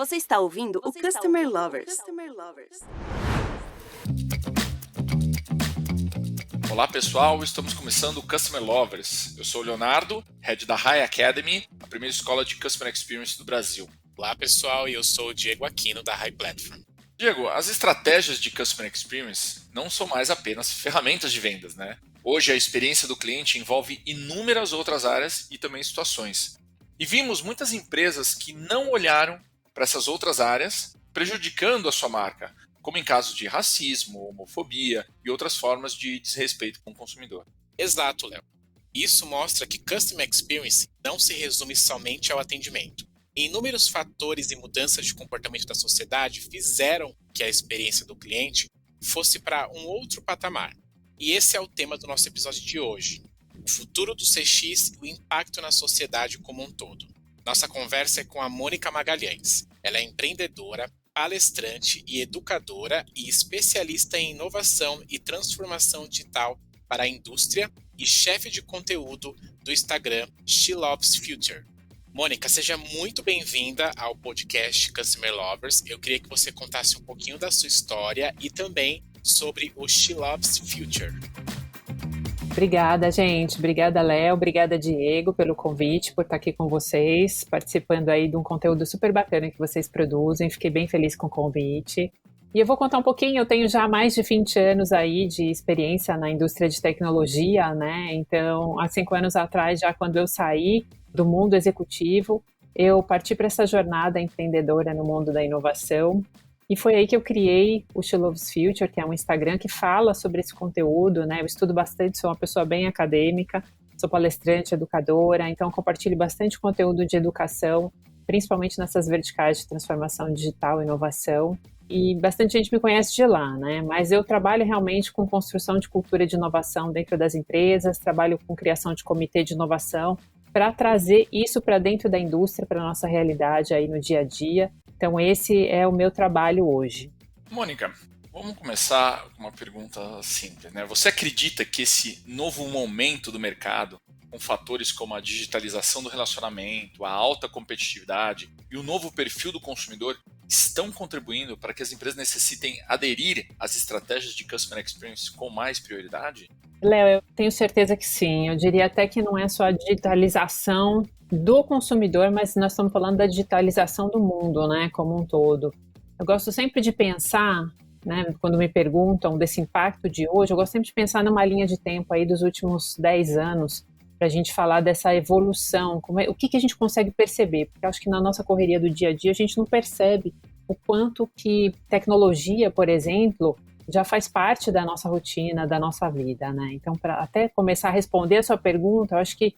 Você está ouvindo o Customer Lovers. Olá pessoal, estamos começando o Customer Lovers. Eu sou o Leonardo, Head da High Academy, a primeira escola de Customer Experience do Brasil. Olá pessoal, e eu sou o Diego Aquino da High Platform. Diego, as estratégias de Customer Experience não são mais apenas ferramentas de vendas, né? Hoje a experiência do cliente envolve inúmeras outras áreas e também situações. E vimos muitas empresas que não olharam para essas outras áreas, prejudicando a sua marca, como em casos de racismo, homofobia e outras formas de desrespeito com o consumidor. Exato, Léo. Isso mostra que Customer Experience não se resume somente ao atendimento. Inúmeros fatores e mudanças de comportamento da sociedade fizeram que a experiência do cliente fosse para um outro patamar. E esse é o tema do nosso episódio de hoje: o futuro do CX e o impacto na sociedade como um todo. Nossa conversa é com a Mônica Magalhães. Ela é empreendedora, palestrante e educadora e especialista em inovação e transformação digital para a indústria e chefe de conteúdo do Instagram She Loves Future. Mônica, seja muito bem-vinda ao podcast Customer Lovers. Eu queria que você contasse um pouquinho da sua história e também sobre o She Loves Future. Obrigada, gente. Obrigada, Léo. Obrigada, Diego, pelo convite, por estar aqui com vocês, participando aí de um conteúdo super bacana que vocês produzem. Fiquei bem feliz com o convite. E eu vou contar um pouquinho, eu tenho já mais de 20 anos aí de experiência na indústria de tecnologia, né? Então, há 5 anos atrás, já quando eu saí do mundo executivo, eu parti para essa jornada empreendedora no mundo da inovação. E foi aí que eu criei o She Loves Future, que é um Instagram que fala sobre esse conteúdo, né? Eu estudo bastante, sou uma pessoa bem acadêmica, sou palestrante, educadora, então compartilho bastante conteúdo de educação, principalmente nessas verticais de transformação digital e inovação. E bastante gente me conhece de lá, né? Mas eu trabalho realmente com construção de cultura de inovação dentro das empresas, trabalho com criação de comitê de inovação para trazer isso para dentro da indústria, para a nossa realidade aí no dia a dia. Então, esse é o meu trabalho hoje. Mônica, vamos começar com uma pergunta simples, né? Você acredita que esse novo momento do mercado, com fatores como a digitalização do relacionamento, a alta competitividade e o novo perfil do consumidor, estão contribuindo para que as empresas necessitem aderir às estratégias de Customer Experience com mais prioridade? Léo, eu tenho certeza que sim. Eu diria até que não é só a digitalização do consumidor, mas nós estamos falando da digitalização do mundo, né, como um todo. Eu gosto sempre de pensar, né, quando me perguntam desse impacto de hoje, eu gosto sempre de pensar numa linha de tempo aí dos últimos 10 anos, para a gente falar dessa evolução, o que a gente consegue perceber, porque eu acho que na nossa correria do dia a dia a gente não percebe o quanto que tecnologia, por exemplo, já faz parte da nossa rotina, da nossa vida, né? Então, para até começar a responder a sua pergunta, eu acho que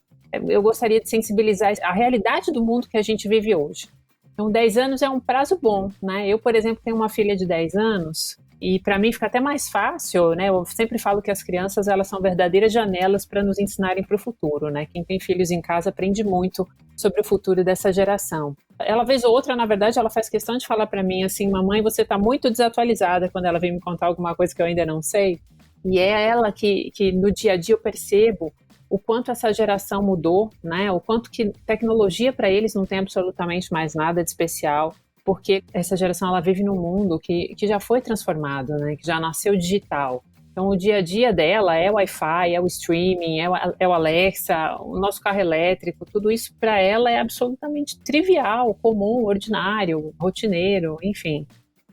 eu gostaria de sensibilizar a realidade do mundo que a gente vive hoje. Então, 10 anos é um prazo bom, né? Eu, por exemplo, tenho uma filha de 10 anos e para mim fica até mais fácil, né? Eu sempre falo que as crianças, elas são verdadeiras janelas para nos ensinarem para o futuro, né? Quem tem filhos em casa aprende muito sobre o futuro dessa geração. Ela, vez ou outra, na verdade, ela faz questão de falar para mim assim: mamãe, você está muito desatualizada, quando ela vem me contar alguma coisa que eu ainda não sei. E é ela que no dia a dia eu percebo o quanto essa geração mudou, né? O quanto que tecnologia para eles não tem absolutamente mais nada de especial, porque essa geração ela vive num mundo que já foi transformado, né? Que já nasceu digital. Então, o dia a dia dela é o Wi-Fi, é o streaming, é o Alexa, o nosso carro elétrico, tudo isso para ela é absolutamente trivial, comum, ordinário, rotineiro, enfim.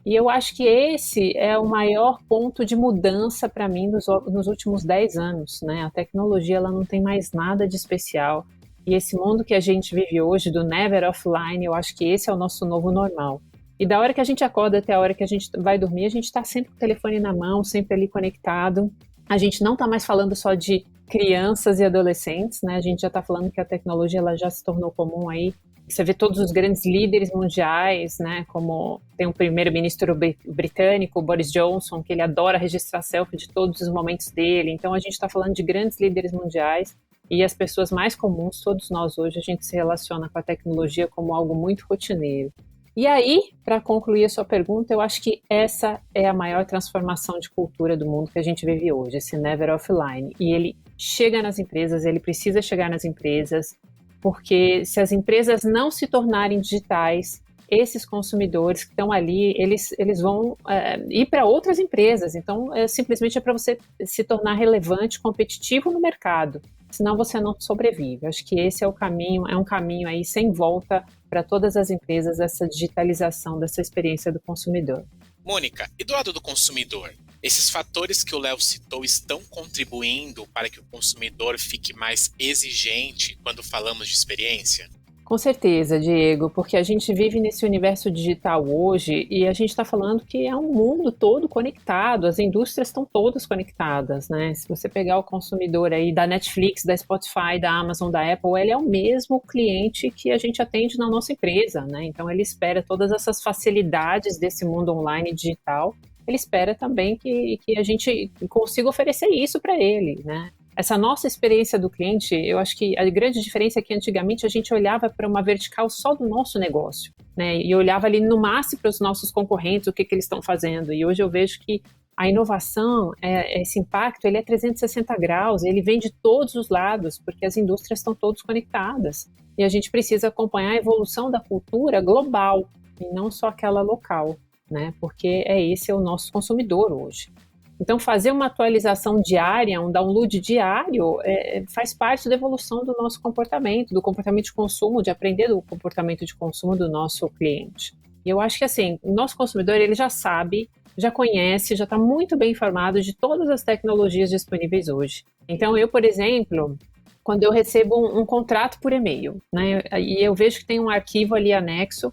E eu acho que esse é o maior ponto de mudança para mim nos últimos 10 anos, né? A tecnologia ela não tem mais nada de especial. E esse mundo que a gente vive hoje, do never offline, eu acho que esse é o nosso novo normal. E da hora que a gente acorda até a hora que a gente vai dormir, a gente está sempre com o telefone na mão, sempre ali conectado. A gente não está mais falando só de crianças e adolescentes, né? A gente já está falando que a tecnologia ela já se tornou comum aí. Você vê todos os grandes líderes mundiais, né? Como tem o primeiro-ministro britânico, Boris Johnson, que ele adora registrar selfie de todos os momentos dele. Então, a gente está falando de grandes líderes mundiais e as pessoas mais comuns, todos nós hoje, a gente se relaciona com a tecnologia como algo muito rotineiro. E aí, para concluir a sua pergunta, eu acho que essa é a maior transformação de cultura do mundo que a gente vive hoje, esse never offline. E ele chega nas empresas, ele precisa chegar nas empresas, porque se as empresas não se tornarem digitais, esses consumidores que estão ali, eles vão ir para outras empresas. Então, simplesmente é para você se tornar relevante, competitivo no mercado. Senão você não sobrevive. Acho que esse é um caminho aí sem volta para todas as empresas, essa digitalização dessa experiência do consumidor. Mônica, e do lado do consumidor? Esses fatores que o Léo citou estão contribuindo para que o consumidor fique mais exigente quando falamos de experiência? Com certeza, Diego, porque a gente vive nesse universo digital hoje e a gente está falando que é um mundo todo conectado, as indústrias estão todas conectadas, né? Se você pegar o consumidor aí da Netflix, da Spotify, da Amazon, da Apple, ele é o mesmo cliente que a gente atende na nossa empresa, né? Então ele espera todas essas facilidades desse mundo online digital, ele espera também que a gente consiga oferecer isso para ele, né? Essa nossa experiência do cliente, eu acho que a grande diferença é que antigamente a gente olhava para uma vertical só do nosso negócio, né? E olhava ali no máximo para os nossos concorrentes, o que eles estão fazendo. E hoje eu vejo que a inovação, esse impacto, ele é 360 graus, ele vem de todos os lados, porque as indústrias estão todas conectadas. E a gente precisa acompanhar a evolução da cultura global, e não só aquela local, né? Porque esse é o nosso consumidor hoje. Então, fazer uma atualização diária, um download diário, faz parte da evolução do nosso comportamento, do comportamento de consumo, de aprender do comportamento de consumo do nosso cliente. E eu acho que, assim, o nosso consumidor, ele já sabe, já conhece, já está muito bem informado de todas as tecnologias disponíveis hoje. Então, eu, por exemplo, quando eu recebo um contrato por e-mail, né, e eu vejo que tem um arquivo ali anexo,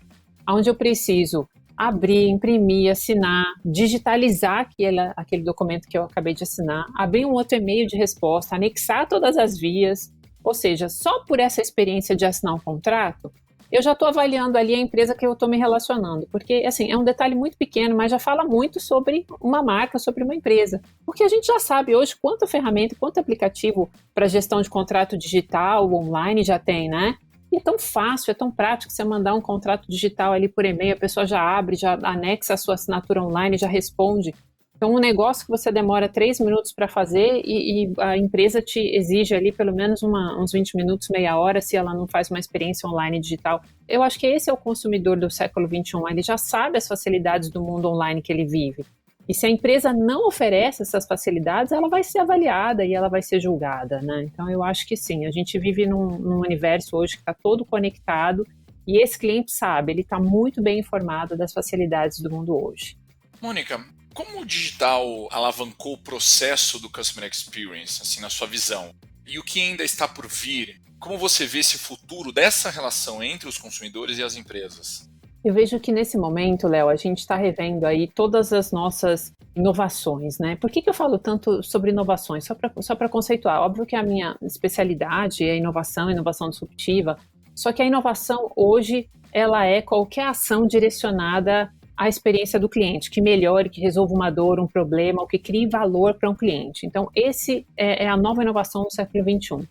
onde eu preciso abrir, imprimir, assinar, digitalizar aquele documento que eu acabei de assinar, abrir um outro e-mail de resposta, anexar todas as vias, ou seja, só por essa experiência de assinar um contrato, eu já estou avaliando ali a empresa que eu estou me relacionando, porque assim, é um detalhe muito pequeno, mas já fala muito sobre uma marca, sobre uma empresa, porque a gente já sabe hoje quanta ferramenta, quanto aplicativo para gestão de contrato digital, online já tem, né? E é tão fácil, é tão prático você mandar um contrato digital ali por e-mail, a pessoa já abre, já anexa a sua assinatura online, já responde. Então, um negócio que você demora 3 minutos para fazer e a empresa te exige ali pelo menos uns 20 minutos, meia hora, se ela não faz uma experiência online digital. Eu acho que esse é o consumidor do século XXI, ele já sabe as facilidades do mundo online que ele vive. E se a empresa não oferece essas facilidades, ela vai ser avaliada e ela vai ser julgada, né? Então, eu acho que sim, a gente vive num universo hoje que está todo conectado e esse cliente sabe, ele está muito bem informado das facilidades do mundo hoje. Mônica, como o digital alavancou o processo do Customer Experience, assim, na sua visão? E o que ainda está por vir? Como você vê esse futuro dessa relação entre os consumidores e as empresas? Eu vejo que nesse momento, Léo, a gente está revendo aí todas as nossas inovações, né? Por que eu falo tanto sobre inovações? Só para conceituar. Óbvio que a minha especialidade é inovação disruptiva, só que a inovação hoje, ela é qualquer ação direcionada à experiência do cliente, que melhore, que resolva uma dor, um problema, ou que crie valor para um cliente. Então, esse é a nova inovação do século XXI.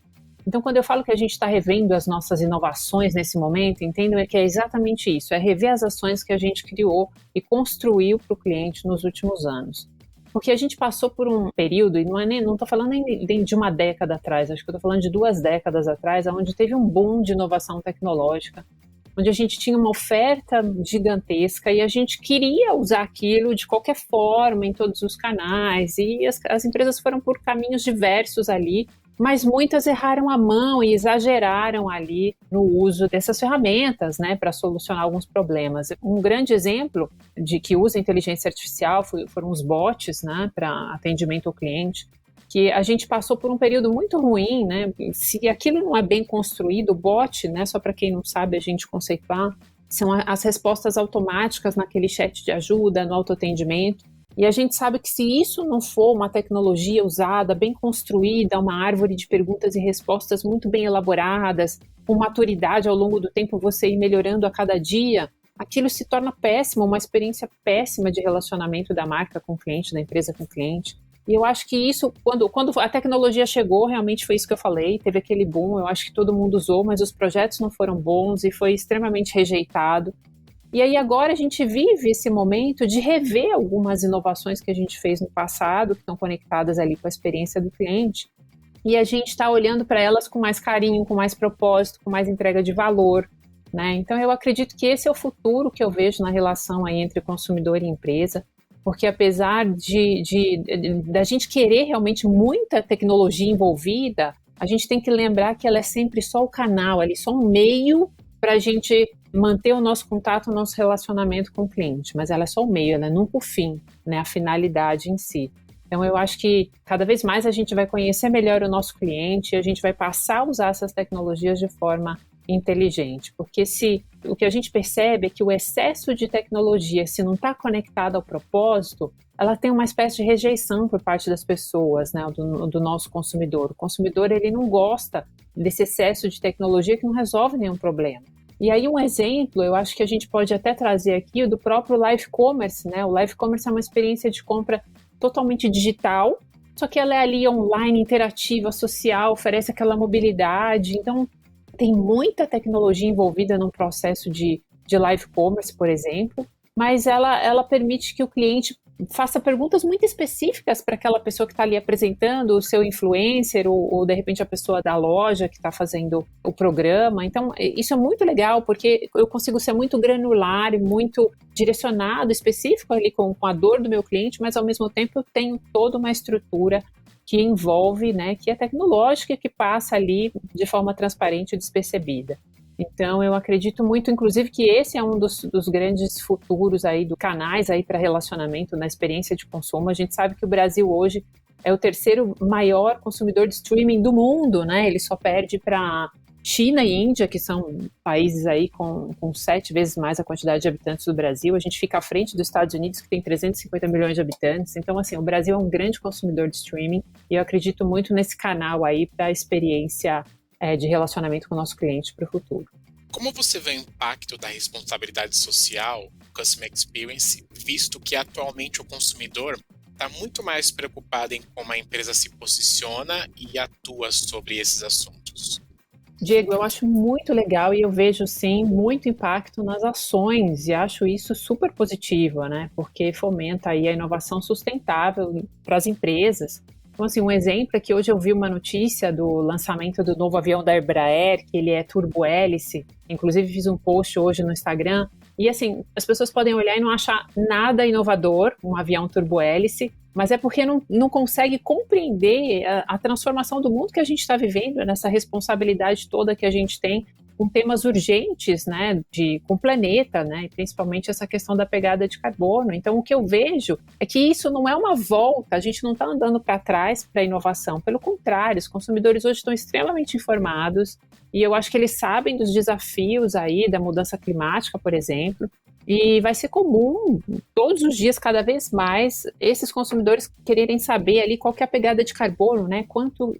Então, quando eu falo que a gente está revendo as nossas inovações nesse momento, entendo que é exatamente isso, é rever as ações que a gente criou e construiu para o cliente nos últimos anos. Porque a gente passou por um período, e não estou falando nem de uma década atrás, acho que eu estou falando de 2 décadas atrás, onde teve um boom de inovação tecnológica, onde a gente tinha uma oferta gigantesca e a gente queria usar aquilo de qualquer forma, em todos os canais, e as empresas foram por caminhos diversos ali, mas muitas erraram a mão e exageraram ali no uso dessas ferramentas, né, para solucionar alguns problemas. Um grande exemplo de que usa inteligência artificial foram os bots, né, para atendimento ao cliente, que a gente passou por um período muito ruim, né? Se aquilo não é bem construído, o bot, né, só para quem não sabe a gente conceituar, são as respostas automáticas naquele chat de ajuda, no autoatendimento. E a gente sabe que se isso não for uma tecnologia usada, bem construída, uma árvore de perguntas e respostas muito bem elaboradas, com maturidade ao longo do tempo, você ir melhorando a cada dia, aquilo se torna péssimo, uma experiência péssima de relacionamento da marca com o cliente, da empresa com o cliente. E eu acho que isso, quando a tecnologia chegou, realmente foi isso que eu falei, teve aquele boom, eu acho que todo mundo usou, mas os projetos não foram bons e foi extremamente rejeitado. E aí agora a gente vive esse momento de rever algumas inovações que a gente fez no passado, que estão conectadas ali com a experiência do cliente, e a gente está olhando para elas com mais carinho, com mais propósito, com mais entrega de valor, né? Então eu acredito que esse é o futuro que eu vejo na relação aí entre consumidor e empresa, porque apesar da gente querer realmente muita tecnologia envolvida, a gente tem que lembrar que ela é sempre só o canal, ali, só um meio para a gente manter o nosso contato, o nosso relacionamento com o cliente, mas ela é só o meio, ela é nunca o fim, né? A finalidade em si. Então eu acho que cada vez mais a gente vai conhecer melhor o nosso cliente e a gente vai passar a usar essas tecnologias de forma inteligente, porque o que a gente percebe é que o excesso de tecnologia, se não está conectado ao propósito, ela tem uma espécie de rejeição por parte das pessoas, né, do nosso consumidor. O consumidor, ele não gosta desse excesso de tecnologia que não resolve nenhum problema. E aí um exemplo, eu acho que a gente pode até trazer aqui o do próprio live commerce, né? O live commerce é uma experiência de compra totalmente digital, só que ela é ali online, interativa, social, oferece aquela mobilidade. Então, tem muita tecnologia envolvida no processo de live commerce, por exemplo, mas ela permite que o cliente faça perguntas muito específicas para aquela pessoa que está ali apresentando, o seu influencer ou de repente a pessoa da loja que está fazendo o programa. Então, isso é muito legal, porque eu consigo ser muito granular e muito direcionado, específico ali com a dor do meu cliente, mas ao mesmo tempo eu tenho toda uma estrutura que envolve, né, que é tecnológica e que passa ali de forma transparente e despercebida. Então, eu acredito muito, inclusive, que esse é um dos grandes futuros aí, do canais aí para relacionamento na experiência de consumo. A gente sabe que o Brasil hoje é o terceiro maior consumidor de streaming do mundo, né? Ele só perde para China e Índia, que são países aí com 7 vezes mais a quantidade de habitantes do Brasil. A gente fica à frente dos Estados Unidos, que tem 350 milhões de habitantes. Então, assim, o Brasil é um grande consumidor de streaming e eu acredito muito nesse canal aí para a experiência de relacionamento com o nosso cliente para o futuro. Como você vê o impacto da responsabilidade social, Customer Experience, visto que atualmente o consumidor está muito mais preocupado em como a empresa se posiciona e atua sobre esses assuntos? Diego, eu acho muito legal e eu vejo, sim, muito impacto nas ações e acho isso super positivo, né? Porque fomenta aí a inovação sustentável para as empresas. Então, assim, um exemplo é que hoje eu vi uma notícia do lançamento do novo avião da Embraer, que ele é turbo-hélice, inclusive fiz um post hoje no Instagram, e assim, as pessoas podem olhar e não achar nada inovador, um avião turbo-hélice, mas é porque não consegue compreender a transformação do mundo que a gente está vivendo, nessa responsabilidade toda que a gente tem com temas urgentes, né, com o planeta, né, e principalmente essa questão da pegada de carbono. Então, o que eu vejo é que isso não é uma volta, a gente não está andando para trás para a inovação, pelo contrário, os consumidores hoje estão extremamente informados e eu acho que eles sabem dos desafios aí da mudança climática, por exemplo, e vai ser comum, todos os dias, cada vez mais, esses consumidores quererem saber ali qual que é a pegada de carbono, né? Quanto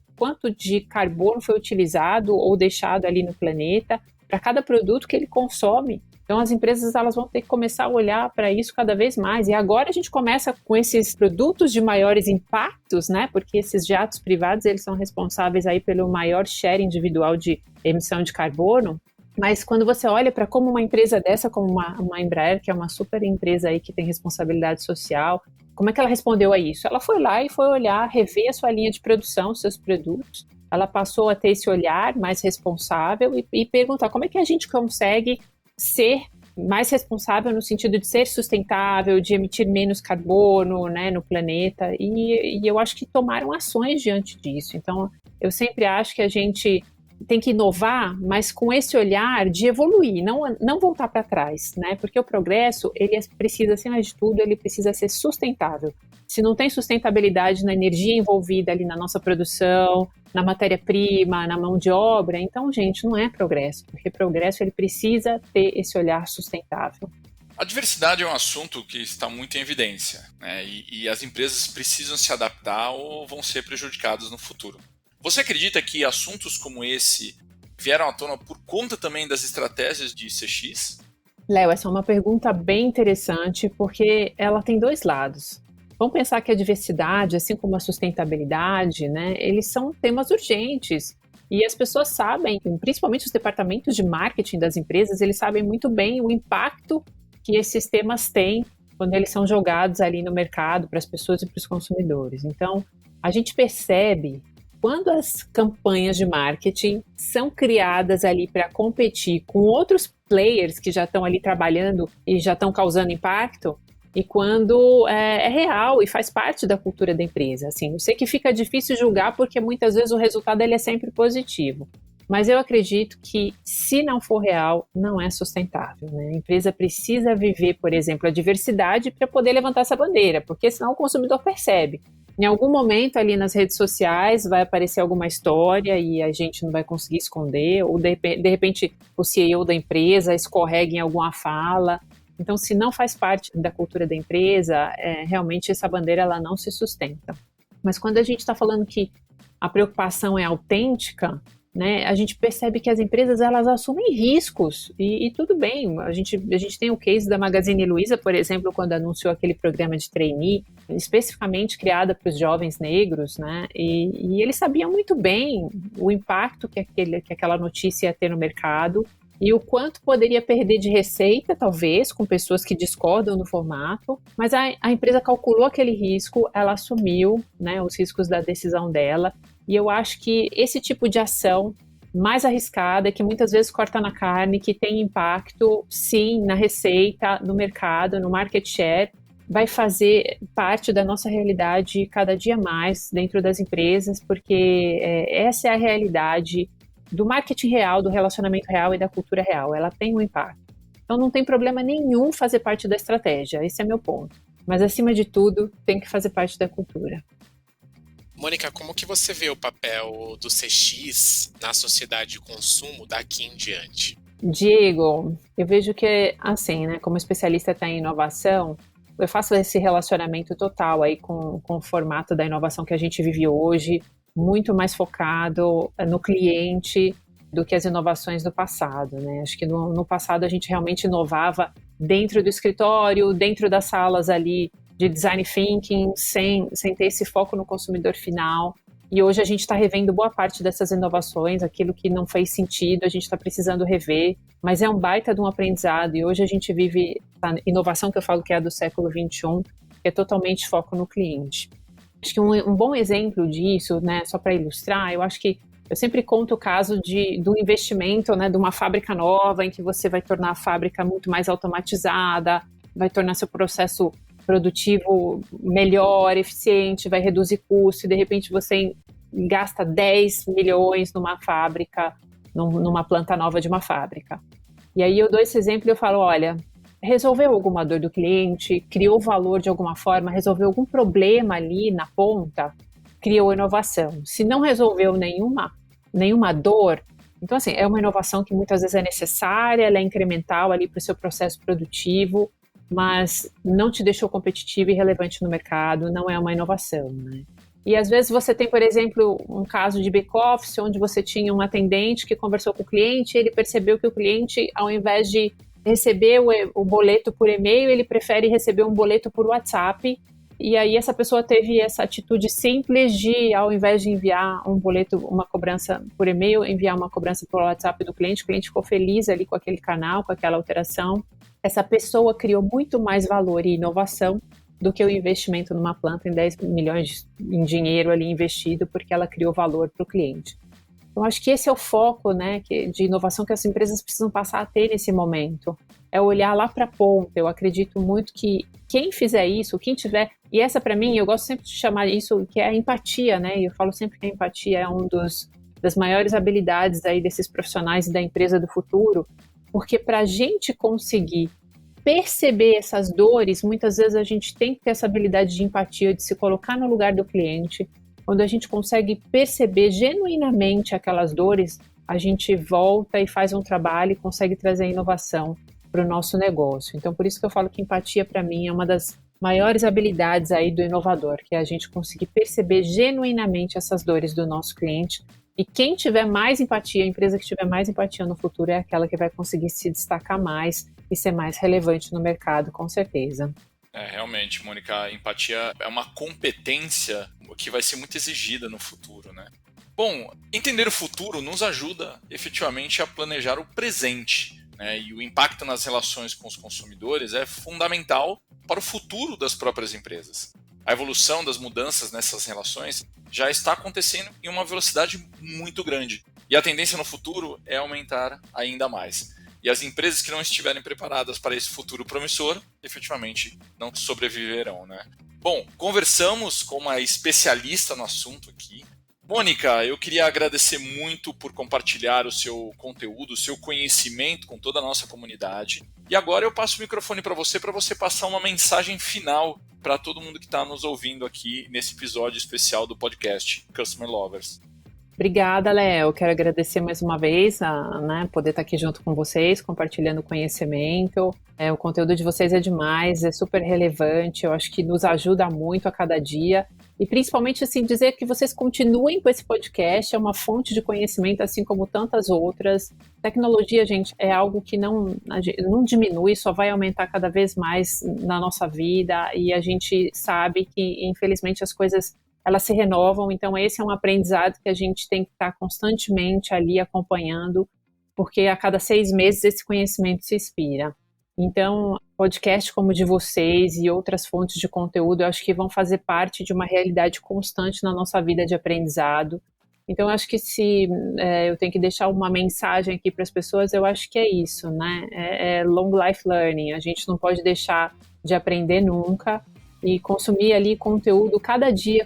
de carbono foi utilizado ou deixado ali no planeta para cada produto que ele consome. Então, as empresas elas vão ter que começar a olhar para isso cada vez mais. E agora a gente começa com esses produtos de maiores impactos, né? Porque esses jatos privados, eles são responsáveis aí pelo maior share individual de emissão de carbono. Mas quando você olha para como uma empresa dessa, como uma Embraer, que é uma super empresa aí que tem responsabilidade social, como é que ela respondeu a isso? Ela foi lá e foi olhar, rever a sua linha de produção, seus produtos. Ela passou a ter esse olhar mais responsável e perguntar como é que a gente consegue ser mais responsável no sentido de ser sustentável, de emitir menos carbono, né, no planeta. E eu acho que tomaram ações diante disso. Então, eu sempre acho que a gente tem que inovar, mas com esse olhar de evoluir, não voltar para trás, né? Porque o progresso, ele precisa, acima de tudo, ele precisa ser sustentável. Se não tem sustentabilidade na energia envolvida ali na nossa produção, na matéria-prima, na mão de obra, então, gente, não é progresso, porque progresso, ele precisa ter esse olhar sustentável. A diversidade é um assunto que está muito em evidência, né? E as empresas precisam se adaptar ou vão ser prejudicadas no futuro. Você acredita que assuntos como esse vieram à tona por conta também das estratégias de CX? Léo, essa é uma pergunta bem interessante, porque ela tem dois lados. Vamos pensar que a diversidade, assim como a sustentabilidade, né, eles são temas urgentes. E as pessoas sabem, principalmente os departamentos de marketing das empresas, eles sabem muito bem o impacto que esses temas têm quando eles são jogados ali no mercado para as pessoas e para os consumidores. Então, a gente percebe, quando as campanhas de marketing são criadas ali para competir com outros players que já estão ali trabalhando e já estão causando impacto, e quando é real e faz parte da cultura da empresa. Assim, eu sei que fica difícil julgar porque muitas vezes o resultado ele é sempre positivo. Mas eu acredito que, se não for real, não é sustentável, né? A empresa precisa viver, por exemplo, a diversidade para poder levantar essa bandeira, porque senão o consumidor percebe. Em algum momento ali nas redes sociais vai aparecer alguma história e a gente não vai conseguir esconder, ou de repente o CEO da empresa escorrega em alguma fala. Então, se não faz parte da cultura da empresa, realmente essa bandeira ela não se sustenta. Mas quando a gente está falando que a preocupação é autêntica, né, a gente percebe que as empresas elas assumem riscos e tudo bem. A gente tem o case da Magazine Luiza, por exemplo, quando anunciou aquele programa de trainee, especificamente criado para os jovens negros, né, e eles sabiam muito bem o impacto que aquela notícia ia ter no mercado e o quanto poderia perder de receita, talvez, com pessoas que discordam do formato, mas a empresa calculou aquele risco, ela assumiu, né, os riscos da decisão dela. E eu acho que esse tipo de ação mais arriscada, que muitas vezes corta na carne, que tem impacto, sim, na receita, no mercado, no market share, vai fazer parte da nossa realidade cada dia mais dentro das empresas, porque essa é a realidade do marketing real, do relacionamento real e da cultura real. Ela tem um impacto. Então não tem problema nenhum fazer parte da estratégia, esse é meu ponto. Mas, acima de tudo, tem que fazer parte da cultura. Mônica, como que você vê o papel do CX na sociedade de consumo daqui em diante? Diego, eu vejo que, assim, né, como especialista em inovação, eu faço esse relacionamento total aí com o formato da inovação que a gente vive hoje, muito mais focado no cliente do que as inovações do passado, né? Acho que no passado a gente realmente inovava dentro do escritório, dentro das salas ali de design thinking, sem ter esse foco no consumidor final. E hoje a gente está revendo boa parte dessas inovações, aquilo que não fez sentido, a gente está precisando rever, mas é um baita de um aprendizado. E hoje a gente vive a inovação que eu falo que é a do século XXI, que é totalmente foco no cliente. Acho que um bom exemplo disso, né, só para ilustrar, eu acho que eu sempre conto o caso do investimento, né, de uma fábrica nova, em que você vai tornar a fábrica muito mais automatizada, vai tornar seu processo produtivo melhor, eficiente, vai reduzir custo, e de repente você gasta 10 milhões numa fábrica, numa planta nova de uma fábrica. E aí eu dou esse exemplo e eu falo, olha, resolveu alguma dor do cliente, criou valor de alguma forma, resolveu algum problema ali na ponta, criou inovação. Se não resolveu nenhuma dor, então assim, é uma inovação que muitas vezes é necessária, ela é incremental ali para o seu processo produtivo, mas não te deixou competitivo e relevante no mercado, não é uma inovação, né? E às vezes você tem, por exemplo, um caso de back-office, onde você tinha um atendente que conversou com o cliente, e ele percebeu que o cliente, ao invés de receber o boleto por e-mail, ele prefere receber um boleto por WhatsApp, e aí essa pessoa teve essa atitude simples de, ao invés de enviar um boleto, uma cobrança por e-mail, enviar uma cobrança por WhatsApp do cliente, o cliente ficou feliz ali com aquele canal, com aquela alteração. Essa pessoa criou muito mais valor e inovação do que o investimento numa planta em 10 milhões em dinheiro ali investido, porque ela criou valor para o cliente. Então, acho que esse é o foco, né, de inovação que as empresas precisam passar a ter nesse momento. É olhar lá para a ponta. Eu acredito muito que quem fizer isso, quem tiver... E essa, para mim, eu gosto sempre de chamar isso, que é a empatia, né? E eu falo sempre que a empatia é uma das maiores habilidades aí desses profissionais e da empresa do futuro, porque para a gente conseguir perceber essas dores, muitas vezes a gente tem que ter essa habilidade de empatia, de se colocar no lugar do cliente. Quando a gente consegue perceber genuinamente aquelas dores, a gente volta e faz um trabalho e consegue trazer inovação para o nosso negócio. Então, por isso que eu falo que empatia, para mim, é uma das maiores habilidades aí do inovador, que é a gente conseguir perceber genuinamente essas dores do nosso cliente. E quem tiver mais empatia, a empresa que tiver mais empatia no futuro é aquela que vai conseguir se destacar mais e ser mais relevante no mercado, com certeza. Realmente, Mônica, a empatia é uma competência que vai ser muito exigida no futuro, né? Bom, entender o futuro nos ajuda efetivamente a planejar o presente, né? E o impacto nas relações com os consumidores é fundamental para o futuro das próprias empresas. A evolução das mudanças nessas relações já está acontecendo em uma velocidade muito grande. E a tendência no futuro é aumentar ainda mais. E as empresas que não estiverem preparadas para esse futuro promissor, efetivamente não sobreviverão, né? Bom, conversamos com uma especialista no assunto aqui. Mônica, eu queria agradecer muito por compartilhar o seu conteúdo, o seu conhecimento com toda a nossa comunidade. E agora eu passo o microfone para você passar uma mensagem final para todo mundo que está nos ouvindo aqui nesse episódio especial do podcast Customer Lovers. Obrigada, Léo. Quero agradecer mais uma vez poder estar aqui junto com vocês, compartilhando conhecimento. O conteúdo de vocês é demais, é super relevante, eu acho que nos ajuda muito a cada dia. E principalmente, assim, dizer que vocês continuem com esse podcast, é uma fonte de conhecimento, assim como tantas outras. Tecnologia, gente, é algo que não diminui, só vai aumentar cada vez mais na nossa vida, e a gente sabe que, infelizmente, as coisas elas se renovam, então esse é um aprendizado que a gente tem que estar constantemente ali acompanhando, porque a cada 6 meses esse conhecimento se expira. Então, podcast como o de vocês e outras fontes de conteúdo, eu acho que vão fazer parte de uma realidade constante na nossa vida de aprendizado. Então, eu acho que se eu tenho que deixar uma mensagem aqui para as pessoas, eu acho que é isso, né? É long life learning, a gente não pode deixar de aprender nunca, e consumir ali conteúdo cada dia,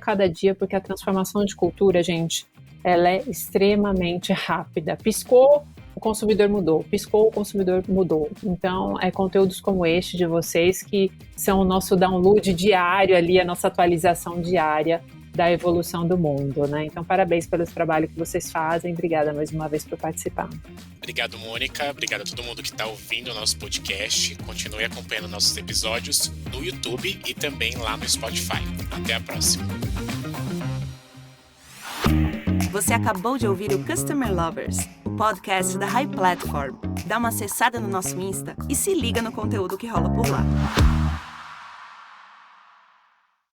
porque a transformação de cultura, gente, ela é extremamente rápida. Piscou, o consumidor mudou. Piscou, o consumidor mudou. Então, conteúdos como este de vocês que são o nosso download diário ali, a nossa atualização diária da evolução do mundo, né? Então, parabéns pelo trabalho que vocês fazem. Obrigada mais uma vez por participar. Obrigado, Mônica. Obrigado a todo mundo que está ouvindo o nosso podcast. Continue acompanhando nossos episódios no YouTube e também lá no Spotify. Até a próxima. Você acabou de ouvir o Customer Lovers, o podcast da High Platform. Dá uma acessada no nosso Insta e se liga no conteúdo que rola por lá.